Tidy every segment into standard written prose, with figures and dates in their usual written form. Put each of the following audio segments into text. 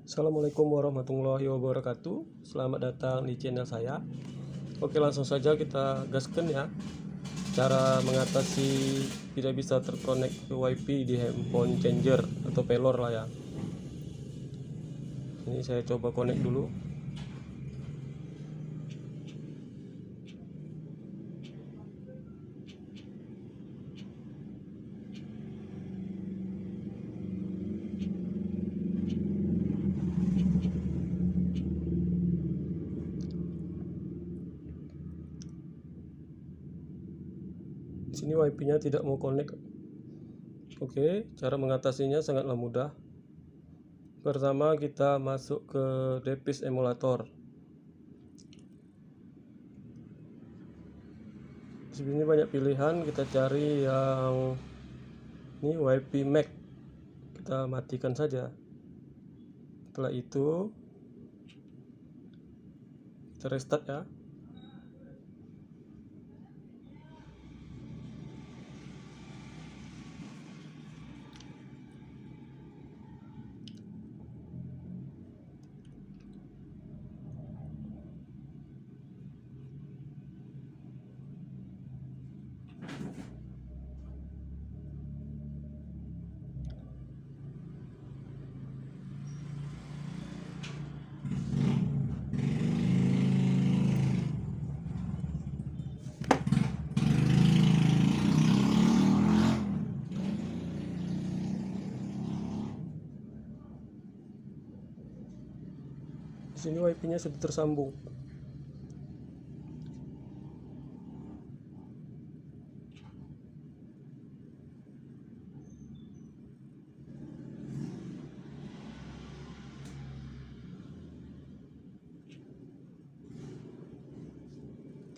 Assalamualaikum warahmatullahi wabarakatuh. Selamat datang di channel saya. Oke, langsung saja kita gaskan ya. Cara mengatasi tidak bisa terkonek ke WiFi di handphone changer atau pelor lah ya. Ini saya coba connect dulu. Di sini WiFi-nya tidak mau connect. Oke, cara mengatasinya sangatlah mudah. Pertama, kita masuk ke device emulator. Di sini banyak pilihan, kita cari yang ini WiFi Max. Kita matikan saja. Setelah itu kita restart ya. Di sini WiFi-nya sudah tersambung.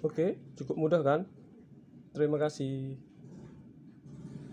Oke, cukup mudah kan? Terima kasih.